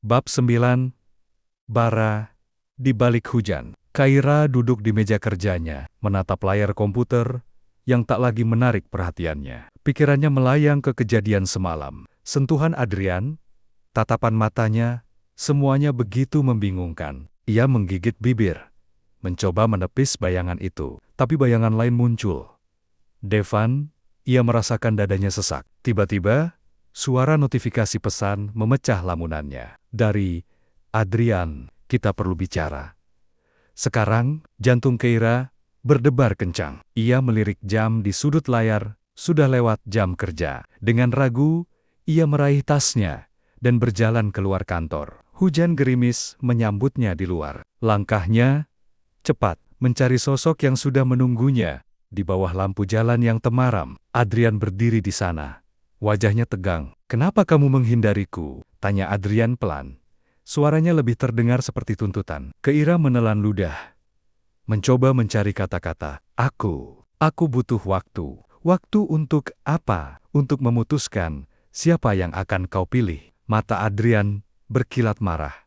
Bab 9. Bara di balik hujan. Kaira duduk di meja kerjanya, menatap layar komputer yang tak lagi menarik perhatiannya. Pikirannya melayang ke kejadian semalam. Sentuhan Adrian, tatapan matanya, semuanya begitu membingungkan. Ia menggigit bibir, mencoba menepis bayangan itu, tapi bayangan lain muncul. Devan, ia merasakan dadanya sesak. Tiba-tiba, suara notifikasi pesan memecah lamunannya. Dari Adrian, kita perlu bicara. Sekarang, jantung Kaira berdebar kencang. Ia melirik jam di sudut layar, sudah lewat jam kerja. Dengan ragu, ia meraih tasnya dan berjalan keluar kantor. Hujan gerimis menyambutnya di luar. Langkahnya cepat, mencari sosok yang sudah menunggunya di bawah lampu jalan yang temaram. Adrian berdiri di sana. Wajahnya tegang. "Kenapa kamu menghindariku?" tanya Adrian pelan. Suaranya lebih terdengar seperti tuntutan. Kaira menelan ludah, mencoba mencari kata-kata. Aku butuh waktu. Waktu untuk apa? Untuk memutuskan siapa yang akan kau pilih." Mata Adrian berkilat marah,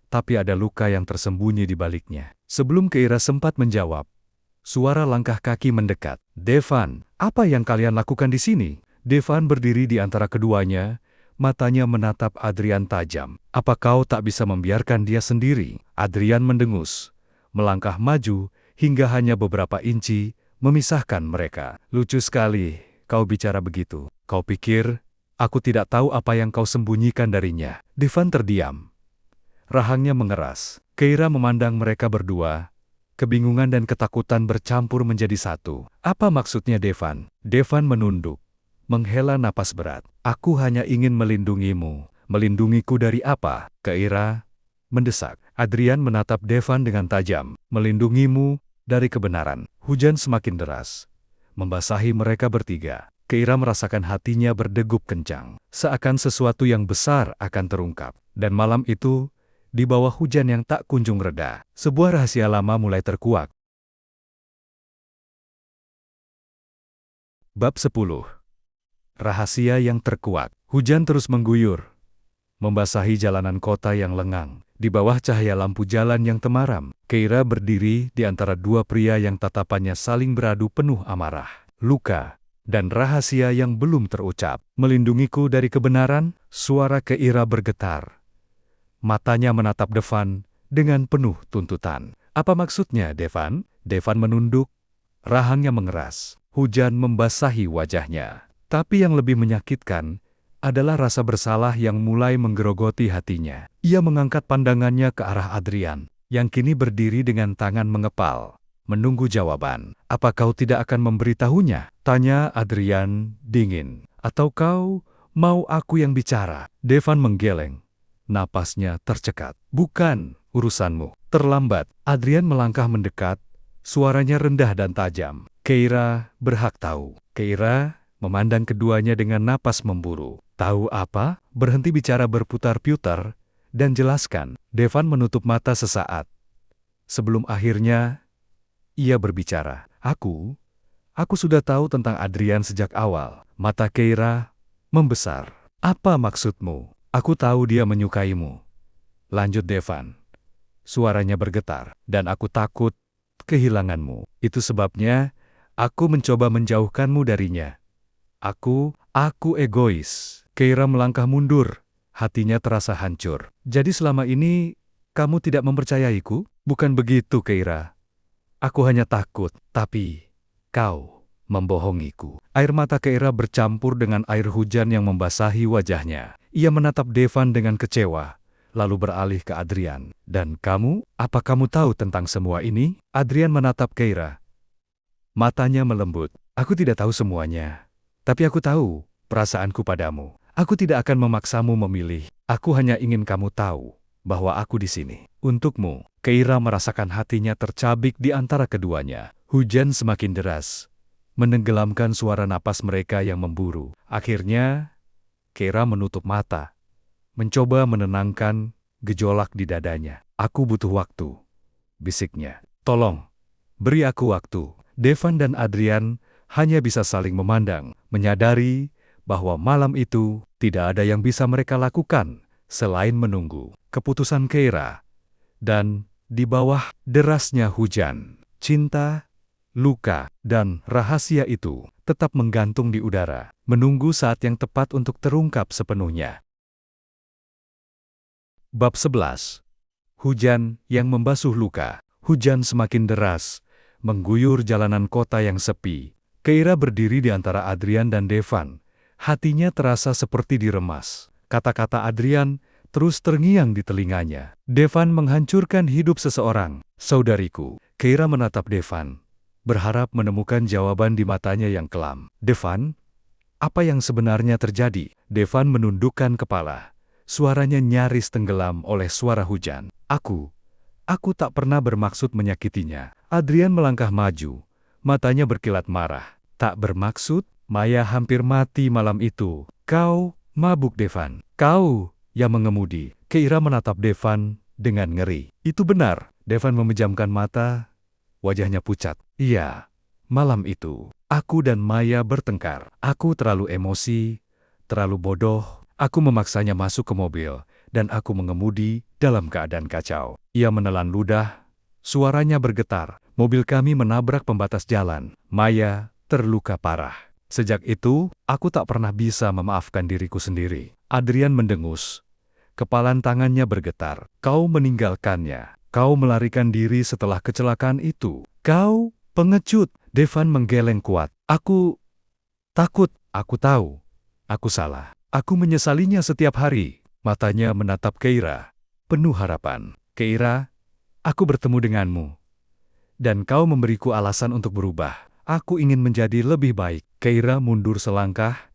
tapi ada luka yang tersembunyi di baliknya. Sebelum Kaira sempat menjawab, suara langkah kaki mendekat. "Devan, apa yang kalian lakukan di sini?" Devan berdiri di antara keduanya, matanya menatap Adrian tajam. "Apa kau tak bisa membiarkan dia sendiri?" Adrian mendengus, melangkah maju hingga hanya beberapa inci memisahkan mereka. "Lucu sekali kau bicara begitu. Kau pikir aku tidak tahu apa yang kau sembunyikan darinya?" Devan terdiam. Rahangnya mengeras. Kaira memandang mereka berdua. Kebingungan dan ketakutan bercampur menjadi satu. "Apa maksudnya Devan?" Devan menunduk, menghela napas berat. "Aku hanya ingin melindungimu." "Melindungiku dari apa?" Kaira mendesak. Adrian menatap Devan dengan tajam. "Melindungimu dari kebenaran." Hujan semakin deras, membasahi mereka bertiga. Kaira merasakan hatinya berdegup kencang, seakan sesuatu yang besar akan terungkap. Dan malam itu, di bawah hujan yang tak kunjung reda, sebuah rahasia lama mulai terkuak. Bab 10. Rahasia yang terkuak. Hujan terus mengguyur, membasahi jalanan kota yang lengang. Di bawah cahaya lampu jalan yang temaram, Kaira berdiri di antara dua pria yang tatapannya saling beradu penuh amarah, luka, dan rahasia yang belum terucap. "Melindungiku dari kebenaran?" Suara Kaira bergetar. Matanya menatap Devan dengan penuh tuntutan. "Apa maksudnya, Devan?" Devan menunduk, rahangnya mengeras. Hujan membasahi wajahnya. Tapi yang lebih menyakitkan adalah rasa bersalah yang mulai menggerogoti hatinya. Ia mengangkat pandangannya ke arah Adrian, yang kini berdiri dengan tangan mengepal, menunggu jawaban. "Apa kau tidak akan memberitahunya?" tanya Adrian dingin. "Atau kau mau aku yang bicara?" Devan menggeleng, napasnya tercekat. "Bukan urusanmu." Terlambat, Adrian melangkah mendekat, suaranya rendah dan tajam. "Kaira berhak tahu." Kaira memandang keduanya dengan napas memburu. "Tahu apa?" "Berhenti bicara berputar-putar dan jelaskan." Devan menutup mata sesaat. Sebelum akhirnya, ia berbicara. Aku sudah tahu tentang Adrian sejak awal." Mata Kaira membesar. "Apa maksudmu?" "Aku tahu dia menyukaimu," lanjut Devan. Suaranya bergetar. "Dan aku takut kehilanganmu. Itu sebabnya aku mencoba menjauhkanmu darinya. Aku egois." Kaira melangkah mundur, hatinya terasa hancur. "Jadi selama ini kamu tidak mempercayaiku?" "Bukan begitu, Kaira. Aku hanya takut, tapi kau membohongiku." Air mata Kaira bercampur dengan air hujan yang membasahi wajahnya. Ia menatap Devan dengan kecewa, lalu beralih ke Adrian. "Dan kamu? Apa kamu tahu tentang semua ini?" Adrian menatap Kaira. Matanya melembut. "Aku tidak tahu semuanya. Tapi aku tahu perasaanku padamu. Aku tidak akan memaksamu memilih. Aku hanya ingin kamu tahu bahwa aku di sini untukmu." Kaira merasakan hatinya tercabik di antara keduanya. Hujan semakin deras, menenggelamkan suara napas mereka yang memburu. Akhirnya, Kaira menutup mata, mencoba menenangkan gejolak di dadanya. "Aku butuh waktu," bisiknya. "Tolong, beri aku waktu." Devan dan Adrian hanya bisa saling memandang, menyadari bahwa malam itu tidak ada yang bisa mereka lakukan selain menunggu keputusan Keira. Dan di bawah derasnya hujan, cinta, luka, dan rahasia itu tetap menggantung di udara, menunggu saat yang tepat untuk terungkap sepenuhnya. Bab 11. Hujan yang membasuh luka. Hujan semakin deras, mengguyur jalanan kota yang sepi. Keira berdiri di antara Adrian dan Devan. Hatinya terasa seperti diremas. Kata-kata Adrian terus terngiang di telinganya. Devan menghancurkan hidup seseorang. Saudariku. Keira menatap Devan, berharap menemukan jawaban di matanya yang kelam. Devan, apa yang sebenarnya terjadi? Devan menundukkan kepala. Suaranya nyaris tenggelam oleh suara hujan. Aku tak pernah bermaksud menyakitinya. Adrian melangkah maju. Matanya berkilat marah. Tak bermaksud? Maya hampir mati malam itu. Kau mabuk, Devan. Kau yang mengemudi. Keira menatap Devan dengan ngeri. Itu benar. Devan memejamkan mata. Wajahnya pucat. Iya, malam itu aku dan Maya bertengkar. Aku terlalu emosi, terlalu bodoh. Aku memaksanya masuk ke mobil, dan aku mengemudi dalam keadaan kacau. Ia menelan ludah, suaranya bergetar. Mobil kami menabrak pembatas jalan. Maya terluka parah. Sejak itu, aku tak pernah bisa memaafkan diriku sendiri. Adrian mendengus. Kepalan tangannya bergetar. Kau meninggalkannya. Kau melarikan diri setelah kecelakaan itu. Kau pengecut. Devan menggeleng kuat. Aku takut. Aku tahu. Aku salah. Aku menyesalinya setiap hari. Matanya menatap Keira, penuh harapan. Keira, aku bertemu denganmu. Dan kau memberiku alasan untuk berubah. Aku ingin menjadi lebih baik. Keira mundur selangkah.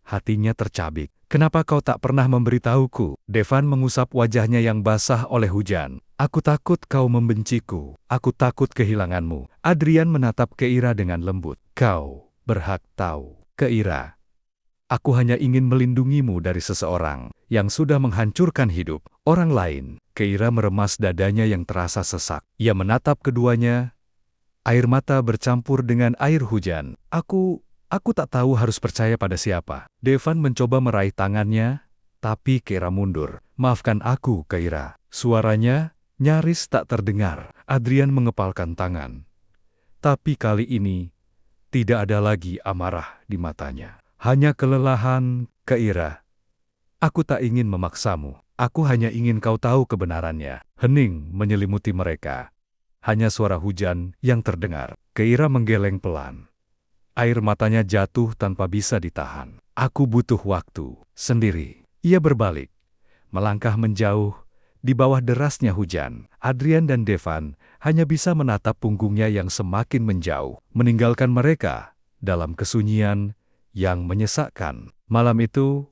Hatinya tercabik. Kenapa kau tak pernah memberitahuku? Devan mengusap wajahnya yang basah oleh hujan. Aku takut kau membenciku. Aku takut kehilanganmu. Adrian menatap Keira dengan lembut. Kau berhak tahu. Keira, aku hanya ingin melindungimu dari seseorang yang sudah menghancurkan hidup orang lain. Keira meremas dadanya yang terasa sesak. Ia menatap keduanya. Air mata bercampur dengan air hujan. Aku tak tahu harus percaya pada siapa. Devan mencoba meraih tangannya, tapi Keira mundur. Maafkan aku, Keira. Suaranya nyaris tak terdengar. Adrian mengepalkan tangan. Tapi kali ini, tidak ada lagi amarah di matanya. Hanya kelelahan. Keira, aku tak ingin memaksamu. Aku hanya ingin kau tahu kebenarannya. Hening menyelimuti mereka. Hanya suara hujan yang terdengar. Keira menggeleng pelan. Air matanya jatuh tanpa bisa ditahan. Aku butuh waktu sendiri. Ia berbalik, melangkah menjauh. Di bawah derasnya hujan, Adrian dan Devan hanya bisa menatap punggungnya yang semakin menjauh, meninggalkan mereka dalam kesunyian yang menyesakkan. Malam itu,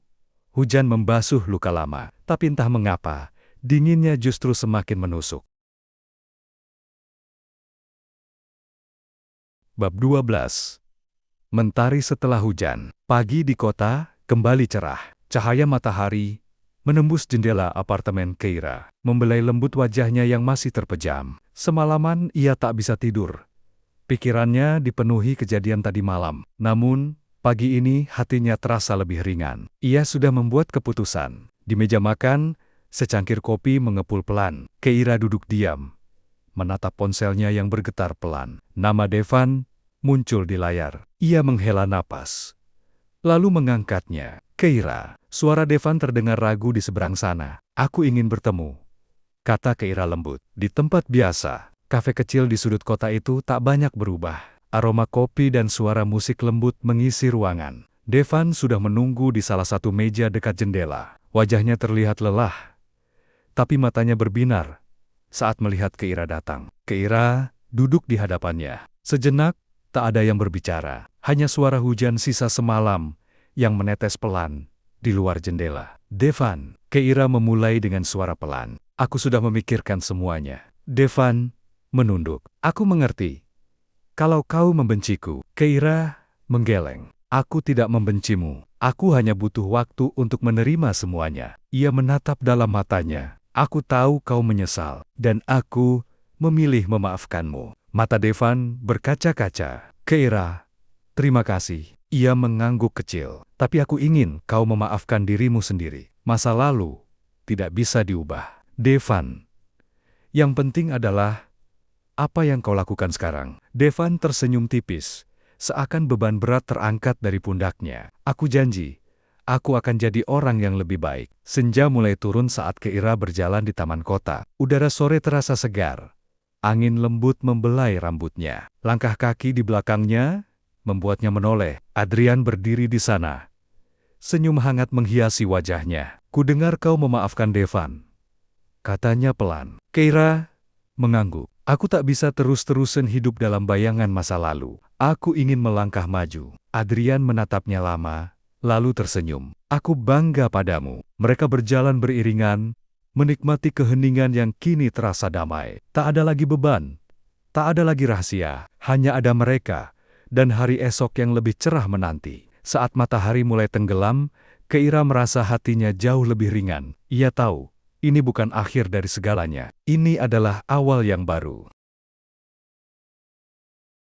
hujan membasuh luka lama, tapi entah mengapa, dinginnya justru semakin menusuk. Bab 12. Mentari setelah hujan. Pagi di kota kembali cerah. Cahaya matahari menembus jendela apartemen Keira, membelai lembut wajahnya yang masih terpejam. Semalaman ia tak bisa tidur. Pikirannya dipenuhi kejadian tadi malam. Namun, pagi ini hatinya terasa lebih ringan. Ia sudah membuat keputusan. Di meja makan, secangkir kopi mengepul pelan. Keira duduk diam, menatap ponselnya yang bergetar pelan. Nama Devan muncul di layar. Ia menghela napas, lalu mengangkatnya. Keira, suara Devan terdengar ragu di seberang sana. Aku ingin bertemu, kata Keira lembut. Di tempat biasa, kafe kecil di sudut kota itu tak banyak berubah. Aroma kopi dan suara musik lembut mengisi ruangan. Devan sudah menunggu di salah satu meja dekat jendela. Wajahnya terlihat lelah, tapi matanya berbinar saat melihat Keira datang. Keira duduk di hadapannya. Sejenak, tak ada yang berbicara. Hanya suara hujan sisa semalam yang menetes pelan di luar jendela. Devan, Keira memulai dengan suara pelan. Aku sudah memikirkan semuanya. Devan menunduk. Aku mengerti. Kalau kau membenciku. Keira menggeleng. Aku tidak membencimu. Aku hanya butuh waktu untuk menerima semuanya. Ia menatap dalam matanya. Aku tahu kau menyesal, dan aku memilih memaafkanmu. Mata Devan berkaca-kaca. Keira, terima kasih. Ia mengangguk kecil. Tapi aku ingin kau memaafkan dirimu sendiri. Masa lalu tidak bisa diubah. Devan, yang penting adalah apa yang kau lakukan sekarang. Devan tersenyum tipis, seakan beban berat terangkat dari pundaknya. Aku janji, aku akan jadi orang yang lebih baik. Senja mulai turun saat Keira berjalan di taman kota. Udara sore terasa segar. Angin lembut membelai rambutnya. Langkah kaki di belakangnya membuatnya menoleh. Adrian berdiri di sana. Senyum hangat menghiasi wajahnya. Kudengar kau memaafkan Devan, katanya pelan. Keira mengangguk. Aku tak bisa terus-terusan hidup dalam bayangan masa lalu. Aku ingin melangkah maju. Adrian menatapnya lama, lalu tersenyum. Aku bangga padamu. Mereka berjalan beriringan, menikmati keheningan yang kini terasa damai. Tak ada lagi beban, tak ada lagi rahasia, hanya ada mereka, dan hari esok yang lebih cerah menanti. Saat matahari mulai tenggelam, Keira merasa hatinya jauh lebih ringan. Ia tahu, ini bukan akhir dari segalanya. Ini adalah awal yang baru.